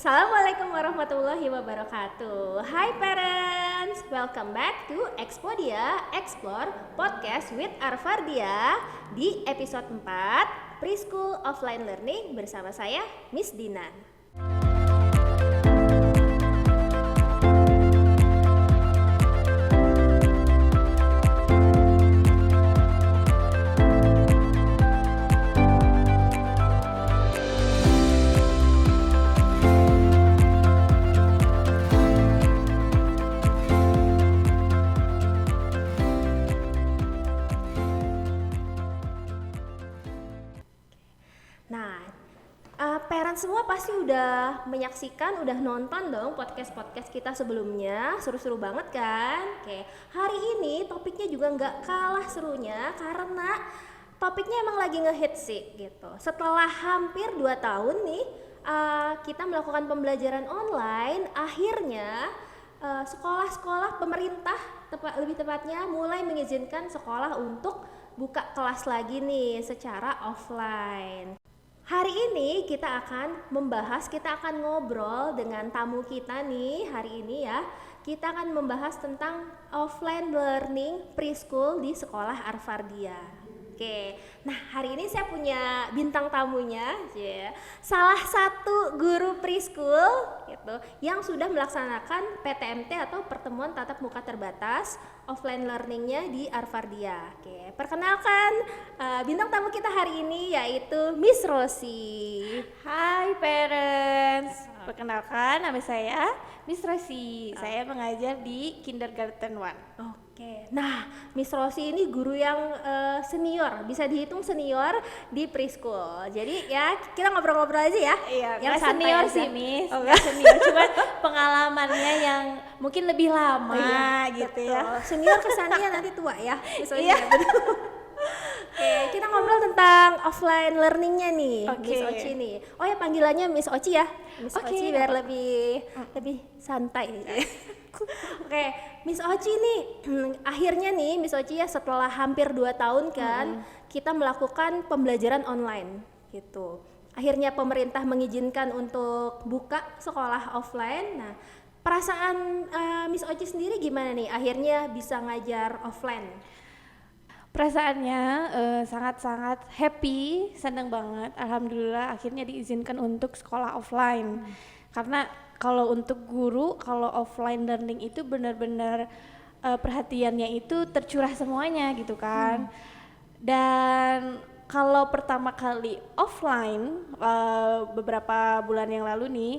Assalamualaikum warahmatullahi wabarakatuh. Hai parents, welcome back to Expodia Explore Podcast with Arfardia di episode 4 Preschool Offline Learning bersama saya Miss Dinan. Parents semua pasti udah menyaksikan, udah nonton dong podcast-podcast kita sebelumnya. Seru-seru banget kan? Oke, hari ini topiknya juga nggak kalah serunya karena topiknya emang lagi ngehit sih gitu. Setelah hampir 2 tahun nih kita melakukan pembelajaran online, akhirnya sekolah-sekolah pemerintah lebih tepatnya mulai mengizinkan sekolah untuk buka kelas lagi nih secara offline. Hari ini kita akan ngobrol dengan tamu kita nih hari ini ya. Kita akan membahas tentang offline learning preschool di sekolah Arfardia. Oke, nah hari ini saya punya bintang tamunya, salah satu guru preschool gitu, yang sudah melaksanakan PTMT atau pertemuan tatap muka terbatas offline learningnya di Arfardia. Oke, perkenalkan bintang tamu kita hari ini yaitu Miss Rosi. Hai parents, perkenalkan nama saya Miss Rosi. Saya mengajar di Kindergarten 1. Oke, nah Miss Rosi ini guru yang senior, bisa dihitung senior di preschool. Jadi ya kita ngobrol-ngobrol aja ya. Iya, yang senior aja. sih Miss, nggak senior, cuman pengalamannya yang mungkin lebih lama gitu betul. ya. Senior kesannya nanti tua ya, Miss Rosi. Iya. Oke, kita ngobrol tentang offline learningnya nih, Oke. Miss Oci nih. Oh ya panggilannya Miss Oci ya, Miss Oke. Oci biar lebih santai. Oke, Miss Oci nih, akhirnya nih Miss Oci ya setelah hampir 2 tahun kan, kita melakukan pembelajaran online gitu. Akhirnya pemerintah mengizinkan untuk buka sekolah offline. Nah, perasaan Miss Oci sendiri gimana nih? Akhirnya bisa ngajar offline. Perasaannya sangat-sangat happy, senang banget. Alhamdulillah akhirnya diizinkan untuk sekolah offline. Karena kalau untuk guru, kalau offline learning itu benar-benar perhatiannya itu tercurah semuanya gitu kan. Dan kalau pertama kali offline beberapa bulan yang lalu nih,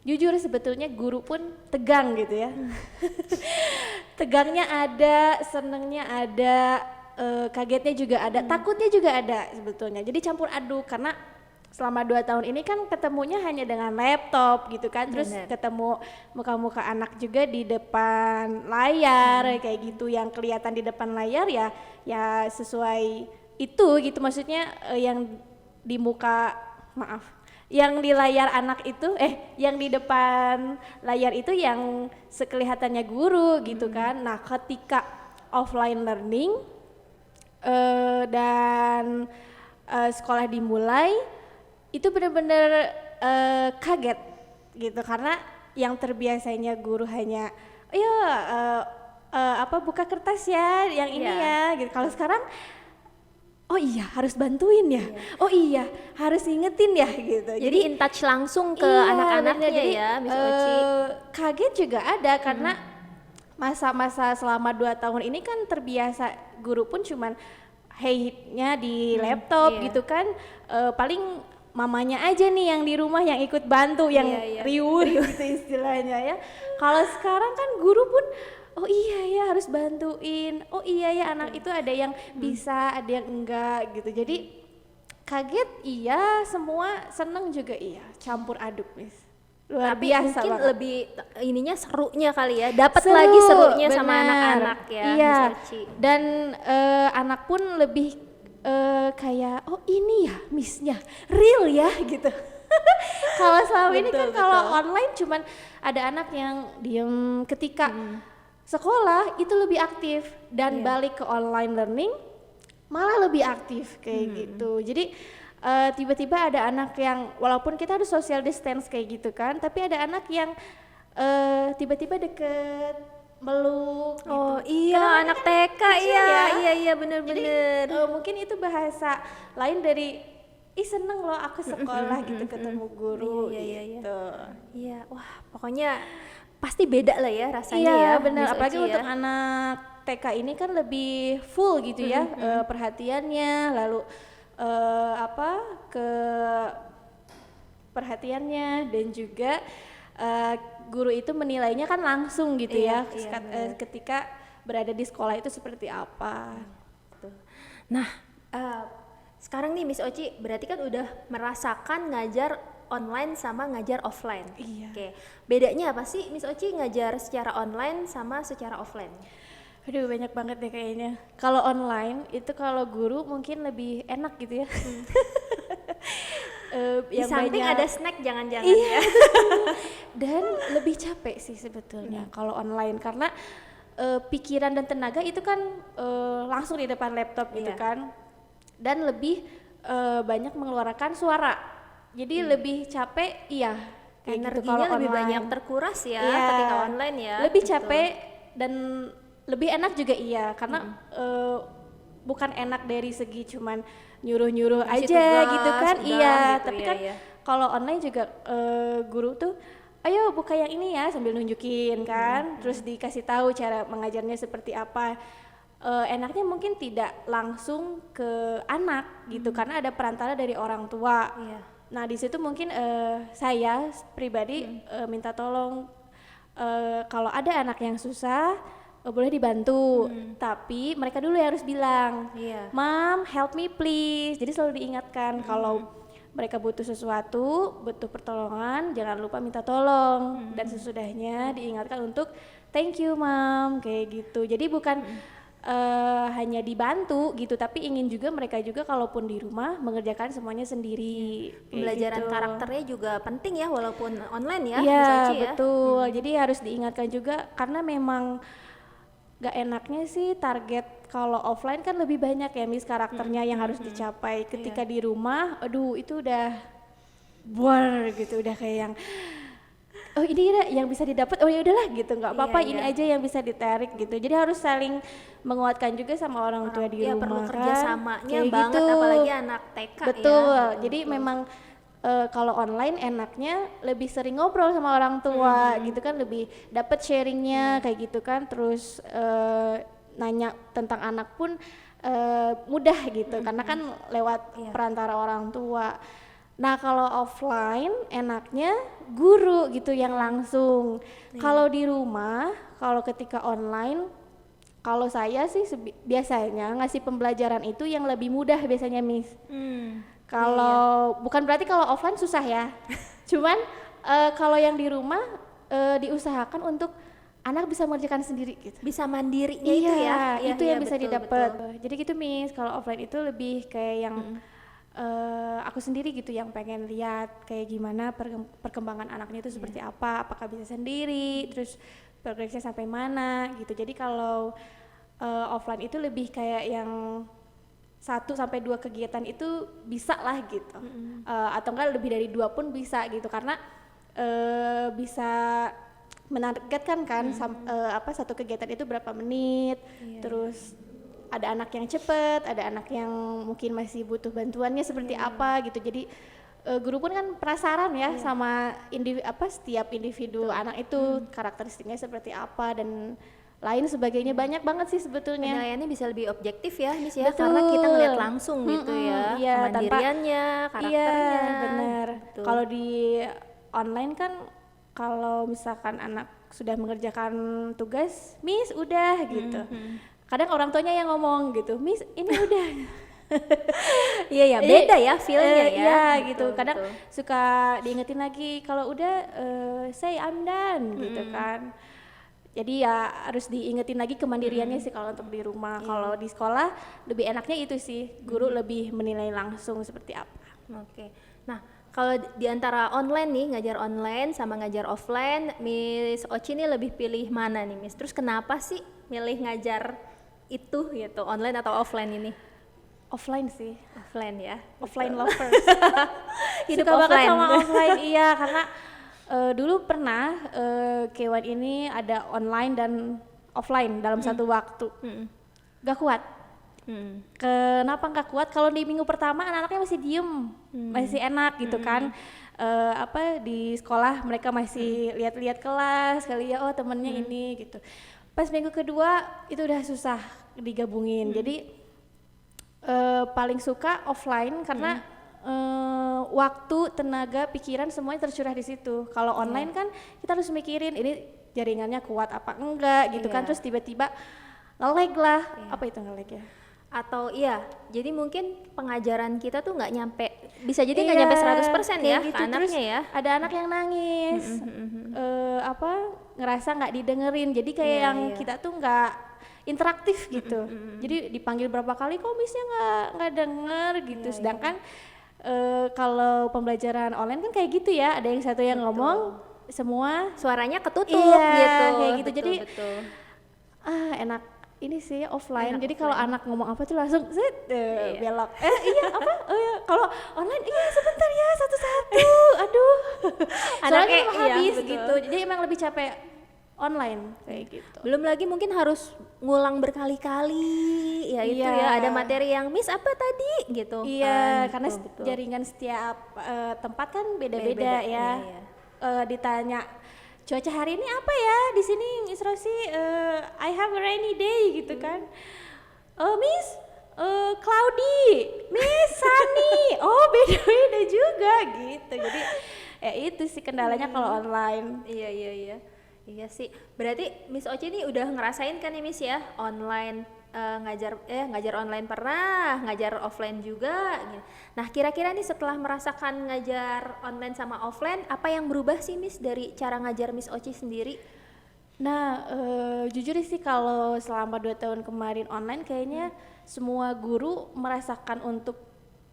jujur sebetulnya guru pun tegang gitu ya. Tegangnya ada, senengnya ada, kagetnya juga ada, takutnya juga ada sebetulnya. Jadi campur aduk karena selama 2 tahun ini kan ketemunya hanya dengan laptop gitu kan. Terus ketemu muka-muka anak juga di depan layar kayak gitu, yang kelihatan di depan layar ya sesuai itu gitu, maksudnya yang di muka yang di layar anak itu yang di depan layar itu yang sekelihatannya guru gitu kan. Nah, ketika offline learning dan sekolah dimulai itu benar-benar kaget gitu, karena yang terbiasanya guru hanya buka kertas ya yang ini ya gitu. Kalau sekarang oh iya harus bantuin ya, oh iya harus ingetin ya gitu. Jadi in touch langsung ke anak-anaknya ya Miss Oci. Kaget juga ada karena masa-masa selama 2 tahun ini kan terbiasa guru pun cuman hey-nya di laptop gitu kan, paling mamanya aja nih yang di rumah yang ikut bantu, yang riuh gitu istilahnya ya. Kalau sekarang kan guru pun oh iya ya harus bantuin, oh iya ya anak itu ada yang bisa, ada yang enggak gitu. Jadi kaget iya, semua seneng juga iya, campur aduk Miss. Luar Tapi biasa mungkin banget. lebih ininya serunya kali ya, dapat lagi serunya sama benar. anak-anak ya Iya. Miss Oci. Dan anak pun lebih kayak oh ini ya Missnya real ya gitu. Kalau selama ini kan kalau online cuman ada anak yang diem, ketika sekolah itu lebih aktif dan balik ke online learning malah lebih aktif kayak gitu. Jadi tiba-tiba ada anak yang walaupun kita harus social distance kayak gitu kan, tapi ada anak yang tiba-tiba deket meluk Oh gitu. iya, Karena anak mereka kan TK kecil iya, ya. iya Jadi bener-bener. mungkin itu bahasa lain dari ih seneng loh aku sekolah gitu ketemu guru Iya, iya, iya. gitu. Iya, wah pokoknya pasti beda lah ya rasanya Iya ya, benar, Miss apalagi Oci untuk ya. anak TK ini kan lebih full gitu ya, perhatiannya, lalu apa ke perhatiannya, dan juga guru itu menilainya kan langsung gitu Iya, ya, iya, benar. ketika berada di sekolah itu seperti apa. Tuh. Nah, sekarang nih Miss Oci berarti kan udah merasakan ngajar online sama ngajar offline. Iya. Oke, bedanya apa sih Miss Oci ngajar secara online sama secara offline? Aduh banyak banget deh kayaknya. Kalau online itu kalau guru mungkin lebih enak gitu ya. Di Yang samping banyak ada snack jangan-jangan iya ya. dan lebih capek sih sebetulnya kalau online karena pikiran dan tenaga itu kan langsung di depan laptop gitu Iya. kan, dan lebih banyak mengeluarkan suara, jadi lebih capek iya kayak gitu kalau Energinya lebih online. banyak terkuras ya Iya, ketika online ya. lebih gitu. capek dan lebih enak juga iya karena bukan enak dari segi cuman nyuruh-nyuruh Ngasih aja tugas, gitu kan, udah iya gitu, tapi iya, kan iya. kalau online juga guru tuh ayo buka yang ini ya sambil nunjukin kan, terus dikasih tahu cara mengajarnya seperti apa. Enaknya mungkin tidak langsung ke anak gitu karena ada perantara dari orang tua. Iya. Nah di situ mungkin saya pribadi minta tolong kalau ada anak yang susah boleh dibantu, tapi mereka dulu yang harus bilang, Iya. "Mom, help me please." Jadi selalu diingatkan kalau mereka butuh sesuatu, butuh pertolongan, jangan lupa minta tolong, dan sesudahnya diingatkan untuk thank you, Mom, kayak gitu. Jadi bukan hanya dibantu gitu, tapi ingin juga mereka juga kalaupun di rumah mengerjakan semuanya sendiri. Kayak Pembelajaran gitu. karakternya juga penting ya walaupun online ya, Iya Miss Oci ya. betul, jadi harus diingatkan juga karena memang gak enaknya sih target kalau offline kan lebih banyak ya Miss karakternya yang harus dicapai. Ketika di rumah, aduh itu udah buar gitu, udah kayak yang oh ini ya yang bisa didapat, oh ya udahlah gitu, nggak apa-apa Iya, ini iya. aja yang bisa ditarik gitu. Jadi harus saling menguatkan juga sama orang tua di Iya, rumah perlu kan. kerjasamanya Kayak banget gitu. apalagi anak TK Betul. ya. Jadi memang kalau online enaknya lebih sering ngobrol sama orang tua gitu kan, lebih dapat sharingnya kayak gitu kan, terus nanya tentang anak pun mudah gitu karena kan lewat Iya. perantara orang tua. Nah kalau offline enaknya guru gitu yang langsung. Kalau di rumah, kalau ketika online, kalau saya sih biasanya ngasih pembelajaran itu yang lebih mudah biasanya Miss. Kalau bukan berarti kalau offline susah ya. Cuman kalau yang di rumah diusahakan untuk anak bisa mengerjakan sendiri gitu. Bisa mandirinya Iya, itu ya. Iya, itu iya, yang bisa betul, didapat. betul. Jadi gitu Miss, kalau offline itu lebih kayak yang aku sendiri gitu yang pengen lihat kayak gimana perkembangan anaknya itu seperti apa, apakah bisa sendiri, terus progresnya sampai mana gitu. Jadi kalau offline itu lebih kayak yang 1-2 kegiatan itu bisa lah gitu, atau enggak lebih dari 2 pun bisa gitu karena bisa menargetkan kan satu kegiatan itu berapa menit, terus ada anak yang cepet, ada anak yang mungkin masih butuh bantuannya seperti apa gitu. Jadi guru pun kan penasaran ya sama setiap individu anak itu karakteristiknya seperti apa dan lain sebagainya, banyak banget sih sebetulnya. Penilaiannya bisa lebih objektif ya, Miss ya, Betul. karena kita ngeliat langsung gitu ya, iya, kemandiriannya, karakternya. Iya, benar. Gitu. Kalau di online kan kalau misalkan anak sudah mengerjakan tugas, Miss udah gitu. Kadang orang tuanya yang ngomong gitu, Miss ini udah. Iya ya, beda ya feel-nya ya. Iya gitu. Betul, Kadang betul. suka diingetin lagi kalau udah say I'm done gitu kan. Jadi ya harus diingetin lagi kemandiriannya sih kalau untuk di rumah. Kalau di sekolah lebih enaknya itu sih, guru lebih menilai langsung seperti apa. Oke. Nah, kalau di antara online nih, ngajar online sama ngajar offline, Miss Oci nih lebih pilih mana nih, Miss? Terus kenapa sih milih ngajar itu gitu, online atau offline ini? Offline sih, Offline ya. offline lovers. Hidup Suka banget offline. sama offline, iya, karena dulu pernah K1 ini ada online dan offline dalam satu waktu. Gak kuat. Kenapa nggak kuat? Kalau di minggu pertama anak-anaknya masih diem, masih enak gitu kan. Di sekolah mereka masih lihat-lihat kelas kali ya, oh temennya ini gitu. Pas minggu kedua itu udah susah digabungin. Jadi paling suka offline karena waktu, tenaga, pikiran semuanya tercurah di situ. Kalau online kan kita harus mikirin ini jaringannya kuat apa enggak gitu kan. Terus tiba-tiba nge-lag lah. Apa itu nge-lag ya? Atau jadi mungkin pengajaran kita tuh nggak nyampe, bisa jadi nggak nyampe 100% ya gitu. ke anaknya. Terus ya ada anak yang nangis, ngerasa nggak didengerin, jadi kayak yang kita tuh nggak interaktif gitu. Jadi dipanggil berapa kali kok miss-nya nggak denger gitu. Sedangkan kalau pembelajaran online kan kayak gitu ya, ada yang satu yang ngomong, semua suaranya ketutup gitu. Kayak gitu. Betul, Jadi betul. enak ini sih offline. Enak jadi kalau anak ngomong apa tuh langsung belok. Kalau online sebentar ya, satu-satu. Aduh. Soalnya emang habis gitu. Jadi emang lebih capek online kayak gitu. Belum lagi mungkin harus ngulang berkali-kali itu ya, ada materi yang miss apa tadi gitu. Karena betul. jaringan setiap tempat kan beda-beda ya. Ditanya cuaca hari ini apa ya di sini, Miss Rosi? I have a rainy day gitu kan. Miss, cloudy, Miss sunny. Oh beda-beda juga gitu. Jadi itu sih kendalanya kalau online. Iya sih. Berarti Miss Oci ini udah ngerasain kan nih Miss ya, online ngajar online pernah, ngajar offline juga. Nah kira-kira nih setelah merasakan ngajar online sama offline, apa yang berubah sih Miss dari cara ngajar Miss Oci sendiri? Nah jujur sih kalau selama 2 tahun kemarin online kayaknya semua guru merasakan untuk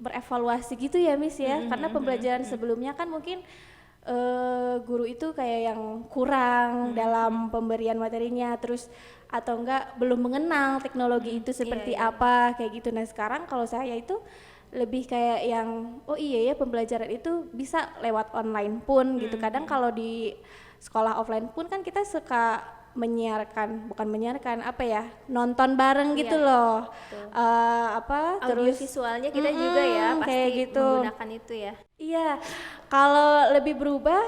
berevaluasi gitu ya Miss ya. Karena pembelajaran sebelumnya kan mungkin guru itu kayak yang kurang dalam pemberian materinya, terus atau enggak belum mengenal teknologi itu seperti apa kayak gitu. Nah sekarang kalau saya itu lebih kayak yang pembelajaran itu bisa lewat online pun gitu. Kadang kalau di sekolah offline pun kan kita suka nonton bareng gitu loh. Audio Terus visualnya kita juga ya pasti kayak gitu. menggunakan itu ya. Iya, kalau lebih berubah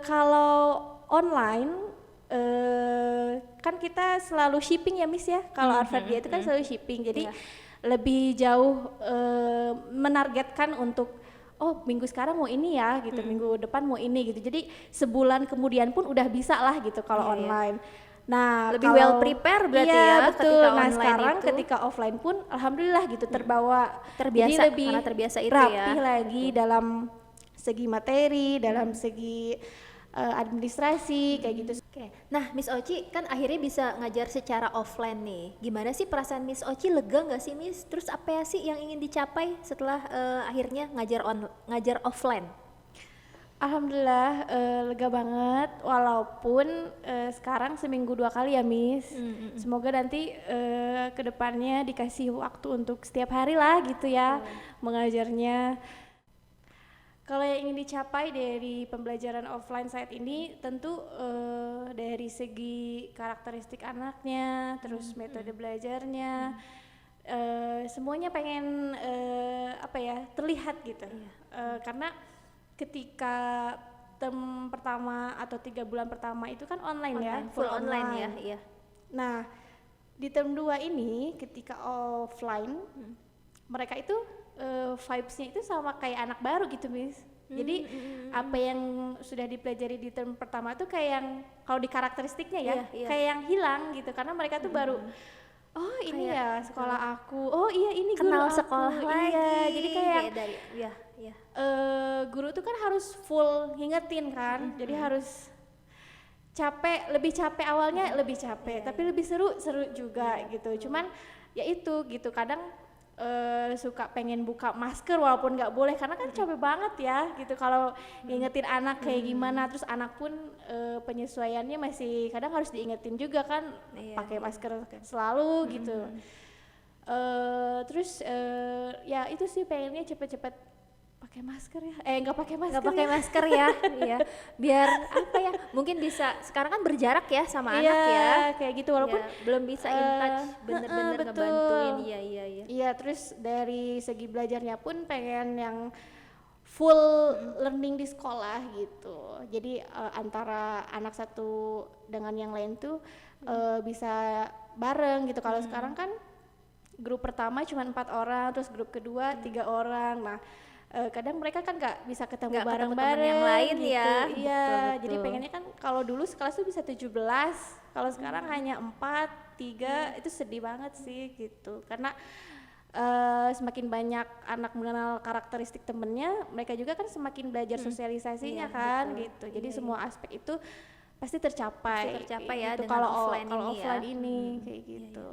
kalau online kan kita selalu shipping ya Miss ya. Kalau Arvadia itu kan selalu shipping, jadi lebih jauh menargetkan untuk minggu sekarang mau ini ya gitu, minggu depan mau ini gitu. Jadi sebulan kemudian pun udah bisa lah gitu kalau online. Nah, lebih well prepare berarti ya betul. ketika Nah, online sekarang itu. ketika offline pun alhamdulillah gitu Terbiasa, jadi lebih karena terbiasa itu rapih lagi dalam segi materi, dalam segi administrasi kayak gitu. Oke. Nah, Miss Oci kan akhirnya bisa ngajar secara offline nih. Gimana sih perasaan Miss Oci, lega nggak sih Miss? Terus apa ya sih yang ingin dicapai setelah akhirnya ngajar offline? Alhamdulillah lega banget, walaupun sekarang seminggu 2 kali ya Miss. Semoga nanti kedepannya dikasih waktu untuk setiap hari lah gitu ya mengajarnya. Kalau yang ingin dicapai dari pembelajaran offline saat ini tentu dari segi karakteristik anaknya, terus metode belajarnya, semuanya pengen terlihat gitu. Karena ketika term pertama atau 3 bulan pertama itu kan online, full online ya, iya. Nah di term 2 ini ketika offline mereka itu vibes-nya itu sama kayak anak baru gitu Miss. Jadi apa yang sudah dipelajari di term pertama tuh kayak yang kalau di karakteristiknya ya kayak yang hilang gitu, karena mereka tuh baru ini kayak ya sekolah aku, ini kenal guru sekolah aku. lagi. Jadi kayak dari guru tuh kan harus full ngingetin kan, jadi harus lebih capek awalnya, lebih capek tapi lebih seru juga gitu. Cuman ya itu gitu, kadang suka pengen buka masker walaupun nggak boleh karena kan capek banget ya gitu kalau ngingetin anak kayak gimana. Terus anak pun penyesuaiannya masih kadang harus diingetin juga kan, pakai masker selalu gitu. Terus ya itu sih pengennya cepet-cepet pakai masker ya. Nggak pakai masker. Nggak pakai masker ya. Iya. Biar apa ya? Mungkin bisa sekarang kan berjarak ya sama anak ya. Kayak gitu walaupun belum bisa in touch bener-bener ngebantuin. Iya. Iya, terus dari segi belajarnya pun pengen yang full learning di sekolah gitu. Jadi antara anak satu dengan yang lain tuh bisa bareng gitu. Kalau sekarang kan grup pertama cuma 4 orang, terus grup kedua 3 orang. Nah, kadang mereka kan nggak bisa ketemu bareng-bareng yang lain gitu. ya. Iya, betul. jadi pengennya kan kalau dulu sekelas tuh bisa 17, kalau sekarang hanya 4, 3, itu sedih banget sih gitu. Karena semakin banyak anak mengenal karakteristik temennya, mereka juga kan semakin belajar sosialisasinya kan betul. Gitu. Jadi semua aspek itu pasti tercapai ya gitu. Kalau offline ini kayak gitu.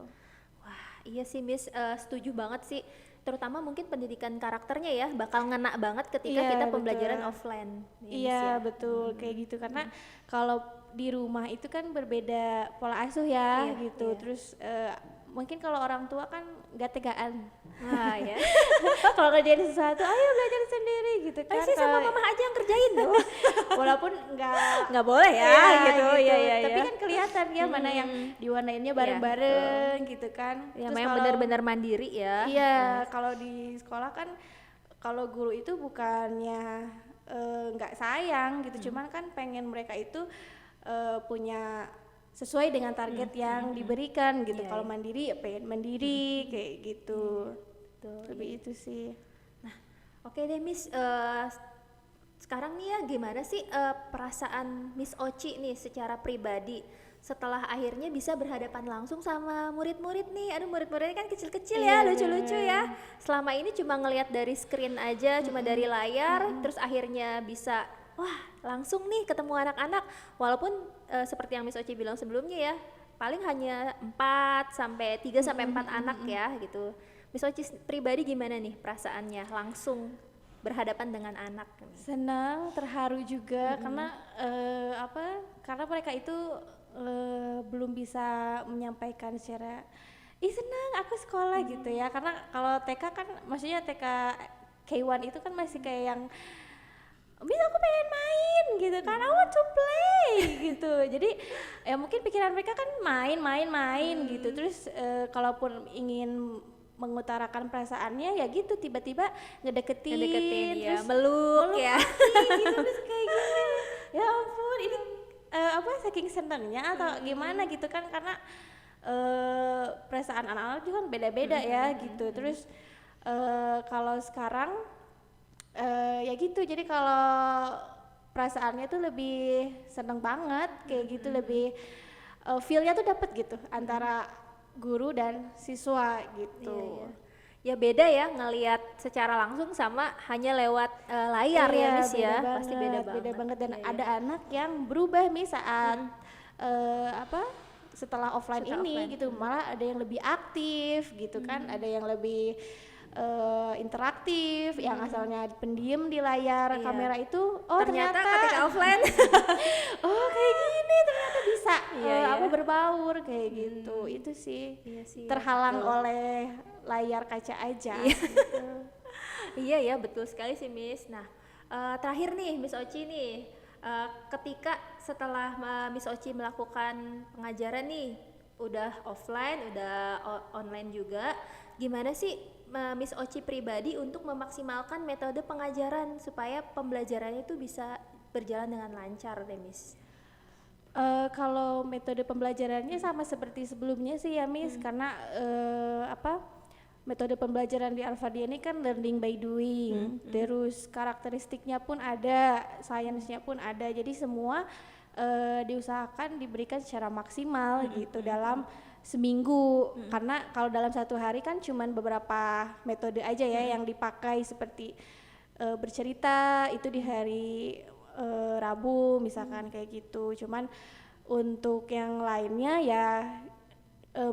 Iya sih Miss, setuju banget sih. Terutama mungkin pendidikan karakternya ya bakal ngena banget ketika kita pembelajaran offline. Iya betul kayak gitu, karena kalau di rumah itu kan berbeda pola asuh ya gitu. Terus mungkin kalau orang tua kan gak tegaan. Nah ya. Kalau ngerjain sesuatu, ayo belajar sendiri gitu kan. Pasti sama mama aja yang kerjain dong. Walaupun nggak boleh ya, gitu. Iya. Tapi kan kelihatan ya mana yang diwarnainnya bareng-bareng gitu kan. Yang yang benar-benar mandiri ya. Iya, kalau di sekolah kan kalau guru itu bukannya nggak sayang gitu, cuman kan pengen mereka itu punya sesuai dengan target yang diberikan gitu. Kalau mandiri ya pengen mandiri kayak gitu. Lebih itu sih. Nah, oke deh Miss, sekarang nih ya gimana sih perasaan Miss Oci nih secara pribadi setelah akhirnya bisa berhadapan langsung sama murid-murid nih. Aduh, murid-muridnya kan kecil-kecil ya, lucu-lucu ya. Selama ini cuma ngelihat dari screen aja, cuma dari layar, terus akhirnya bisa langsung nih ketemu anak-anak. Walaupun seperti yang Miss Oci bilang sebelumnya ya, paling hanya 3 sampai 4 anak ya gitu. Miss Oci pribadi gimana nih perasaannya langsung berhadapan dengan anak? Senang, terharu juga karena karena mereka itu belum bisa menyampaikan secara senang aku sekolah gitu ya. Karena kalau TK kan maksudnya TK K1 itu kan masih kayak yang Miss aku pengen main gitu kan, I want to play gitu. Jadi ya mungkin pikiran mereka kan main gitu. Terus kalaupun ingin mengutarakan perasaannya ya gitu, tiba-tiba ngedeketin ya, meluk ya gitu, terus kayak gini. Ya ampun, ini saking senangnya atau gimana gitu kan, karena perasaan anak-anak juga kan beda-beda ya gitu. Terus kalau sekarang ya gitu, jadi kalau perasaannya tuh lebih seneng banget kayak gitu, lebih feel-nya tuh dapet gitu antara guru dan siswa gitu. Ya beda ya ngelihat secara langsung sama hanya lewat layar ya Miss ya, pasti beda banget. Dan ada anak yang berubah Miss saat setelah offline gitu, malah ada yang lebih aktif gitu kan, ada yang lebih interaktif, yang asalnya pendiam di layar kamera itu ternyata ketika offline kayak gini ternyata bisa berbaur kayak gitu. Itu sih, terhalang oleh layar kaca aja gitu. Iya ya, betul sekali sih Miss. Nah, terakhir nih Miss Oci nih, ketika setelah Miss Oci melakukan pengajaran nih, udah offline, udah online juga, gimana sih Miss Oci pribadi untuk memaksimalkan metode pengajaran supaya pembelajarannya itu bisa berjalan dengan lancar deh Miss? Kalau metode pembelajarannya sama seperti sebelumnya sih ya Miss, karena metode pembelajaran di Al-Fardiyah ini kan learning by doing, terus karakteristiknya pun ada, sainsnya pun ada, jadi semua diusahakan diberikan secara maksimal gitu dalam seminggu. Karena kalau dalam satu hari kan cuman beberapa metode aja ya yang dipakai, seperti bercerita itu di hari Rabu misalkan kayak gitu. Cuman untuk yang lainnya ya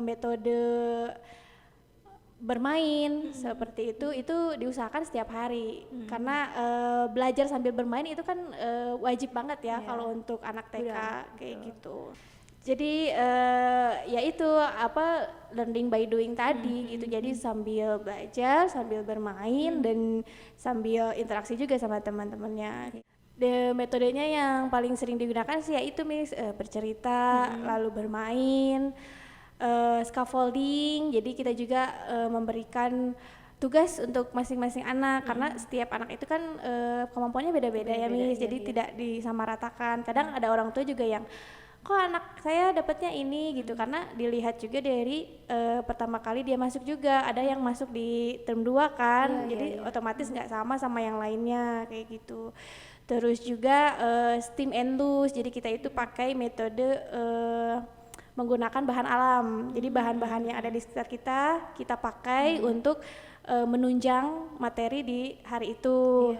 metode bermain seperti itu diusahakan setiap hari. Karena belajar sambil bermain itu kan wajib banget ya kalau untuk anak TK kayak gitu. Jadi ya itu apa learning by doing tadi gitu. Jadi sambil belajar, sambil bermain dan sambil interaksi juga sama teman-temannya. Metodenya yang paling sering digunakan sih yaitu bercerita, lalu bermain, scaffolding. Jadi kita juga memberikan tugas untuk masing-masing anak karena setiap anak itu kan kemampuannya beda-beda ya Miss. Jadi tidak disamaratakan. Kadang ada orang tua juga yang kok anak saya dapatnya ini gitu karena dilihat juga dari pertama kali dia masuk juga ada yang masuk di term 2 kan. Jadi otomatis nggak sama yang lainnya kayak gitu. Terus juga steam and loose. Jadi kita itu pakai metode menggunakan bahan alam. Jadi bahan-bahan yang ada di sekitar kita pakai untuk menunjang materi di hari itu.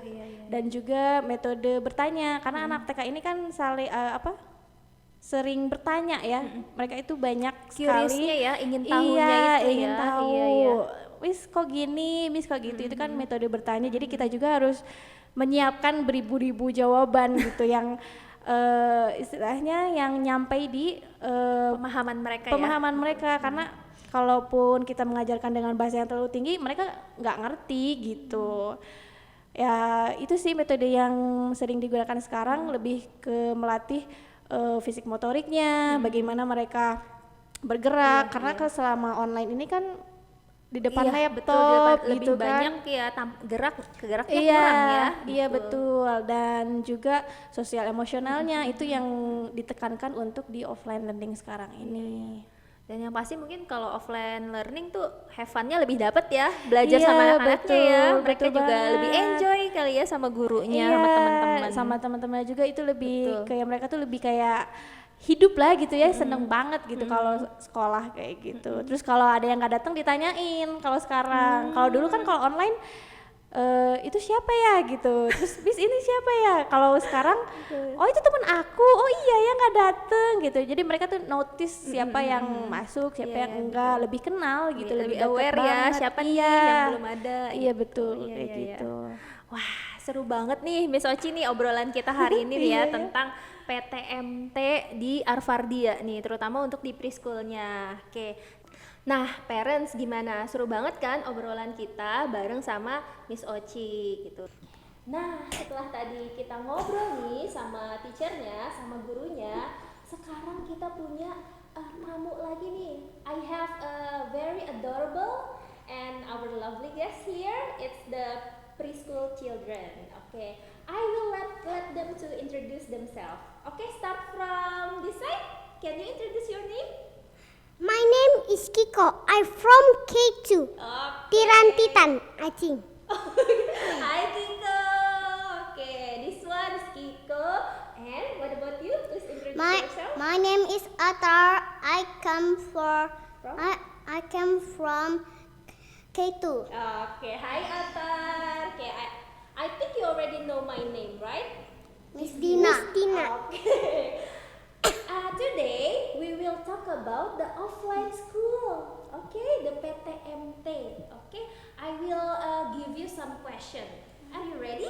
Dan juga metode bertanya karena anak TK ini kan sering bertanya ya. Mereka itu banyak Curiousnya sekali ya, ingin tahunya itu ingin ya. tahu. Iya. Wis kok gini, Miss kok gitu. Itu kan metode bertanya. Jadi kita juga harus menyiapkan beribu-ribu jawaban gitu yang istilahnya yang nyampe di Pemahaman mereka mereka karena kalaupun kita mengajarkan dengan bahasa yang terlalu tinggi mereka nggak ngerti gitu. Ya itu sih metode yang sering digunakan sekarang, lebih ke melatih fisik motoriknya, bagaimana mereka bergerak karena selama online ini kan di depan laptop lebih gitu kan. banyak ya geraknya kurang ya. Iya betul, dan juga sosial emosionalnya itu yang ditekankan untuk di offline learning sekarang ini. Dan yang pasti mungkin kalau offline learning tuh have fun-nya lebih dapet ya, belajar sama anak-anaknya ya. Mereka juga lebih enjoy kali ya sama gurunya, sama teman-teman. Sama teman-temannya juga itu lebih kayak mereka tuh lebih kayak hidup lah gitu ya, seneng banget gitu kalau sekolah kayak gitu. Terus kalau ada yang nggak datang ditanyain kalau sekarang. Kalau dulu kan kalau online itu siapa ya gitu, terus bis ini siapa ya, kalau sekarang oh itu teman aku, oh iya ya nggak dateng gitu. Jadi mereka tuh notice siapa yang masuk, siapa yang enggak, lebih kenal gitu, lebih aware ya banget. siapa nih yang belum ada. Iya betul kayak gitu. Wah seru banget nih Miss Oci nih obrolan kita hari ini nih ya tentang PTMT di Arvardia nih, terutama untuk di preschoolnya. Oke. Nah, parents gimana? Seru banget kan obrolan kita bareng sama Miss Oci gitu. Nah, setelah tadi kita ngobrol nih sama teachernya, sama gurunya, sekarang kita punya tamu lagi nih. I have a very adorable and our lovely guest here. It's the preschool children. Okay, I will let them to introduce themselves. Okay, start from this side. Can you introduce your name? My name is Kiko. I'm from K2. Tirantitan, I think. Hi Kiko. Okay, this one is Kiko. And what about you? Please introduce yourself. My name is Atar. I come from K2. Okay, hi Atar. Okay, I think you already know my name, right? Miss Dina. Okay. Today we will talk about the offline school. Okay, the PTMT. Okay, I will give you some question. Are you ready?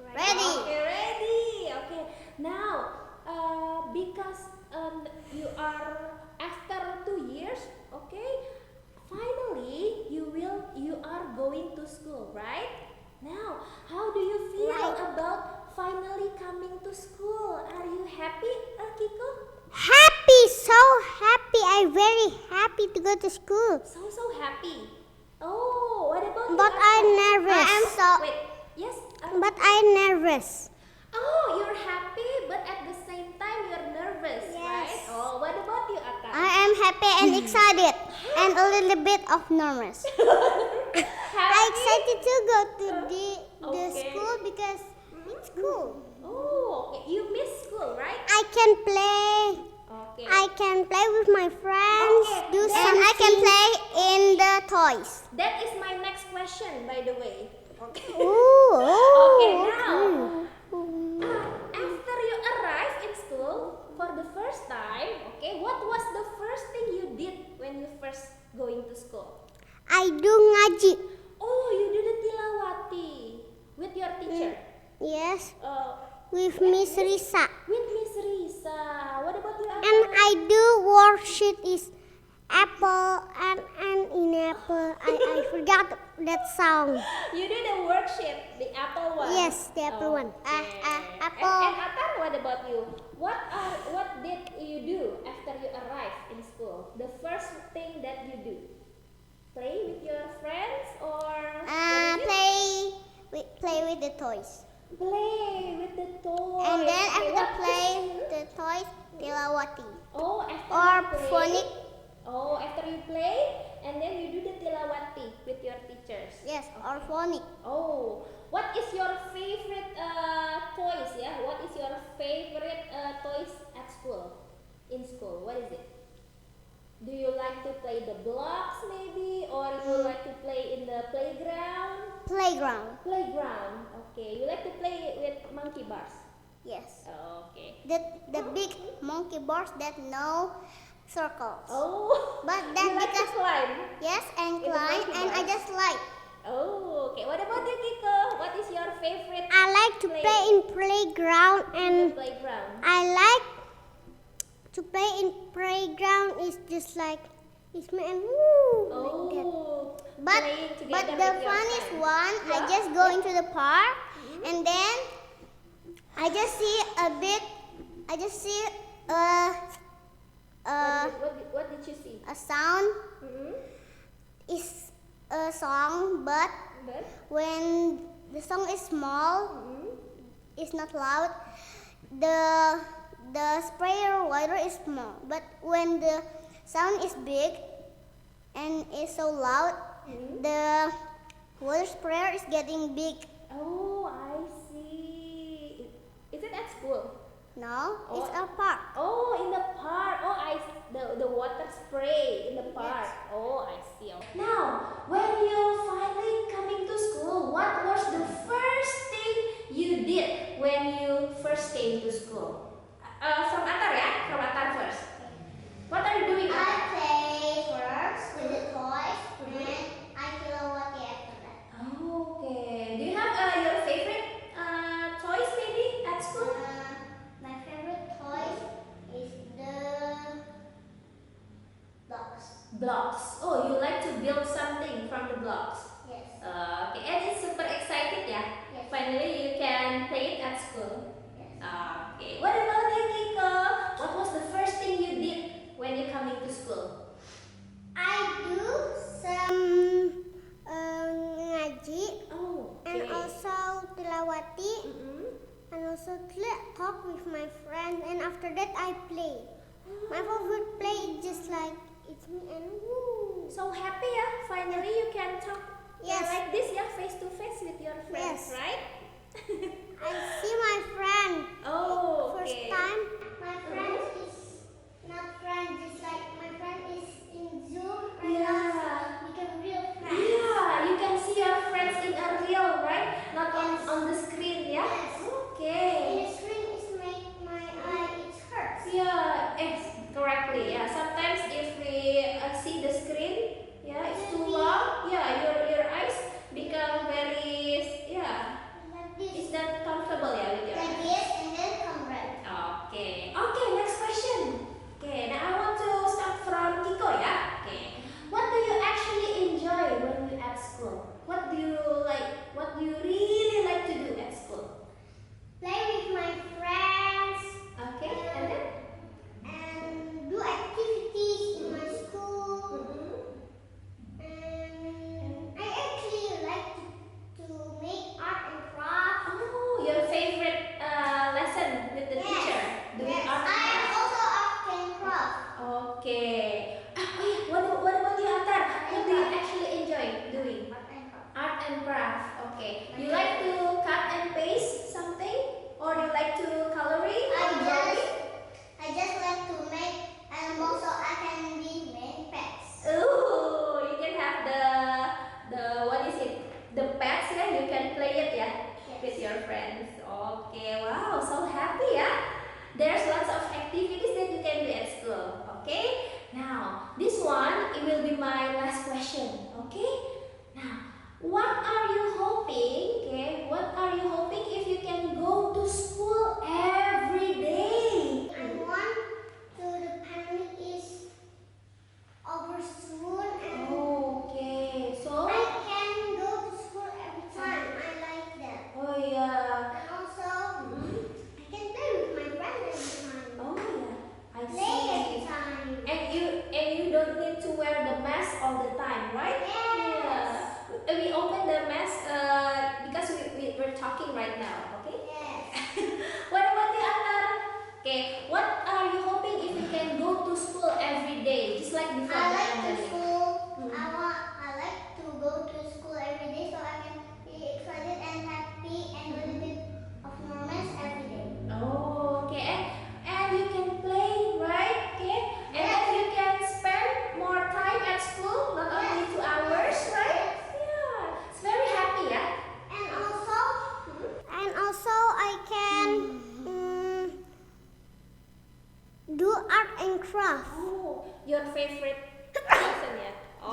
Ready. Okay, ready. Okay. Now, because you are after 2 years, okay, finally you are going to school, right? Now, how do you feel about finally coming to school? Are you happy, Kiko? Happy, so happy. I'm very happy to go to school. So happy. Oh, what about you? But I'm nervous. Wait, yes. But I'm nervous. Oh, you're happy, but at the same time you're nervous, Yes. right? Oh, what about you, Ata? I am happy and excited and a little bit of nervous. I'm excited to go to the Okay. school because it's cool. Oh, okay. You miss school, right? I can play. Okay. I can play with my friends. Okay, And I can play in the toys. That is my next question, by the way. Okay. Ooh. Okay, now after you arrive in school for the first time, okay, what was the first thing you did when you first going to school? I do ngaji. Oh, you did the tilawati with your teacher. Yes. Uh, With Miss Risa. with Miss Risa. Lisa. What about you? And I do worksheet is apple and in apple. I forgot that song. You do the worksheet, the apple one. Yes, the apple one. Apple. And Atan, what about you? What did you do after you arrived in school? The first thing that you do? Play with your friends or what is it? Play with the toys. Play with the toys. And then Okay, after what play is- the toys, tilawati. Oh, after Or you play. phonic. Oh, after you play, and then you do the tilawati with your teachers. Yes, or phonic. Oh, what is your favorite toys? Yeah, what is your favorite toys at school? In school, what is it? Do you like to play the blocks maybe, or you like to play in the playground? Playground. Playground. Okay, you like to play with monkey bars. Yes. Okay. The big monkey bars that no circles. Oh, But you that like to because climb. yes, and In the climb, monkey and I bars. just like. Oh, okay. What about you, Kiko? What is your favorite I like to play in playground, in the and playground? I like to play in playground is just like it's me and woo like that. Oh, But playing together but the with your funniest friends. one, I Yeah, just go yeah. into the park, and then I just see What did you see? a sound Mm-hmm. is a song, but But when the song is small, mm-hmm. it's not loud. The sprayer water is small, but when the sound is big and is so loud, Mm-hmm. the water sprayer is getting big. Oh, I see. Is it at school? No, it's Oh. a park. Oh, in the park. Oh, the water spray in the park. Oh, I see. Now, when you finally coming to school, what was the first thing you did when you first came to school? From Atar ya, from Atar first. What are you doing? Atar? play first with the toys, and I tilawati after that. Okay. Do you have your favorite toys maybe at school? My favorite toys is the blocks. Blocks. Oh, you like to build something from the blocks. Yes. Okay, and it's super excited ya. Yes. Finally, you can play it at school. Yes. Okay. What about you, Kiko? What was the first thing you did when you coming to school? I do some ngaji Oh, and also tilawati Mm-hmm. and also talk with my friends, and after that I play. My favorite play is just like it's me and woo. So happy ya. Finally, you can talk Yes. like this ya, face to face with your friends, Yes. right? I see my friend. Oh, First okay. time my friend is not friend, just like my friend is in Zoom and Yeah. become real friends. Yeah, you can see your friends in a real, right? Not on the screen, yeah? Yes. Okay. And the screen is make my eye it hurts. Yeah, correctly. Yeah, sometimes if we see the screen, yeah, it's too long. Yeah, your eyes become very your favorite person ya? I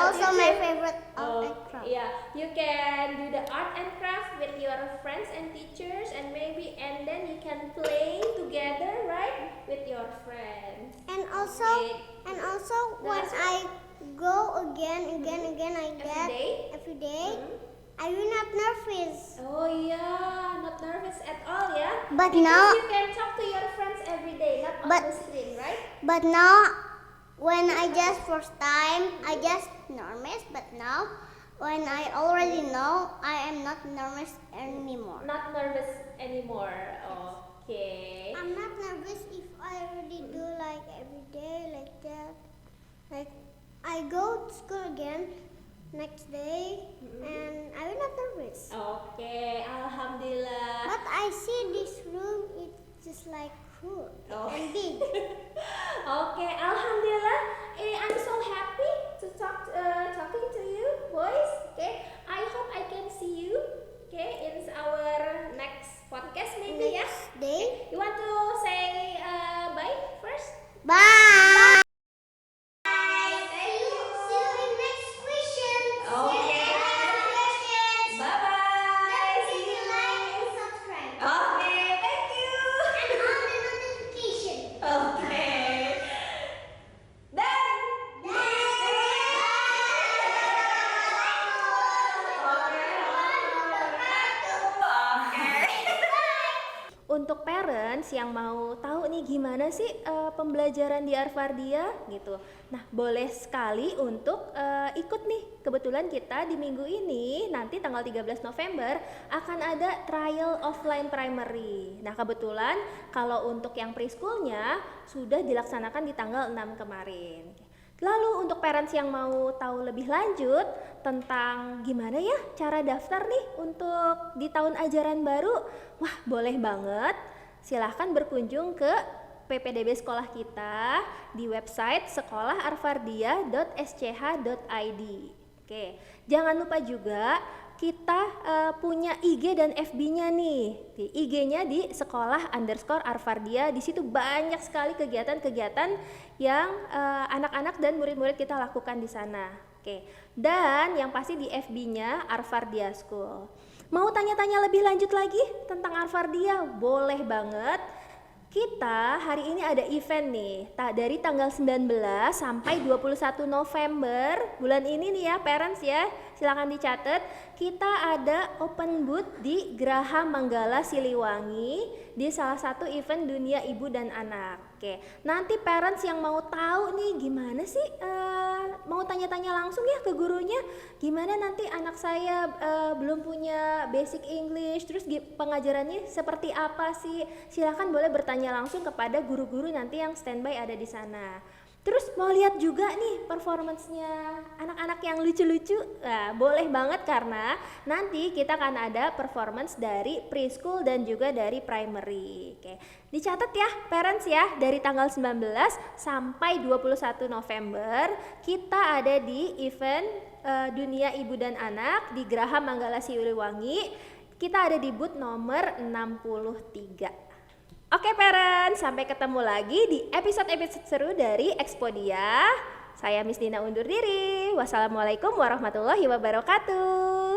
also my favorite art and craft. Yeah, you can do the art and craft with your friends and teachers, and then you can play together, right, with your friends. And also when That's I go again I Every get day? every day, I will not nervous. Oh yeah, not nervous at all ya? But Because now- you can talk to your friends every day, not on But- the screen, right? But now, when I just first time, I just nervous. But now, when I already know, I am not nervous anymore. Not nervous anymore. Okay. I'm not nervous if I already do like every day like that. Like I go to school again next day, and I will not nervous. Okay, alhamdulillah. But I see this room, it's just like cool Oh. and big. Okay, alhamdulillah. I'm so happy to talking to you, boys. Okay, I hope I can see you. Okay, in our next podcast maybe ya. Next day. You want to say bye first? Bye. See you in next question. Okay. Bye bye. See you. Like and subscribe. Okay, thank you. And on the notification. Okay. Done. Untuk parents yang mau tahu nih gimana sih pembelajaran di Arvardia gitu. Nah, boleh sekali untuk ikut nih. Kebetulan kita di minggu ini nanti tanggal 13 November akan ada trial offline primary. Nah, kebetulan kalau untuk yang preschoolnya sudah dilaksanakan di tanggal 6 kemarin. Lalu untuk parents yang mau tahu lebih lanjut tentang gimana ya cara daftar nih untuk di tahun ajaran baru, wah boleh banget. Silahkan berkunjung ke PPDB sekolah kita di website sekolaharvardia.sch.id. Oke, jangan lupa juga kita punya IG dan FB-nya nih. Di IG-nya di sekolah_Arvardia. Di situ banyak sekali kegiatan-kegiatan yang anak-anak dan murid-murid kita lakukan di sana. Oke. Dan yang pasti di FB-nya Arvardia School. Mau tanya-tanya lebih lanjut lagi tentang Arvardia? Boleh banget. Kita hari ini ada event nih, dari tanggal 19 sampai 21 November bulan ini nih ya parents ya, silakan dicatat. Kita ada open booth di Graha Manggala Siliwangi di salah satu event Dunia Ibu dan Anak. Oke, nanti parents yang mau tahu nih gimana sih, mau tanya-tanya langsung ya ke gurunya, gimana nanti anak saya belum punya basic English, terus pengajarannya seperti apa sih, silakan boleh bertanya langsung kepada guru-guru nanti yang standby ada di sana. Terus mau lihat juga nih performance-nya anak-anak yang lucu-lucu, nah, boleh banget karena nanti kita akan ada performance dari preschool dan juga dari primary. Oke, dicatat ya parents ya, dari tanggal 19 sampai 21 November kita ada di event Dunia Ibu dan Anak di Graha Manggala Siliwangi. Kita ada di booth nomor 63. Oke parents, sampai ketemu lagi di episode-episode seru dari Expodia. Saya Miss Dina undur diri. Wassalamualaikum warahmatullahi wabarakatuh.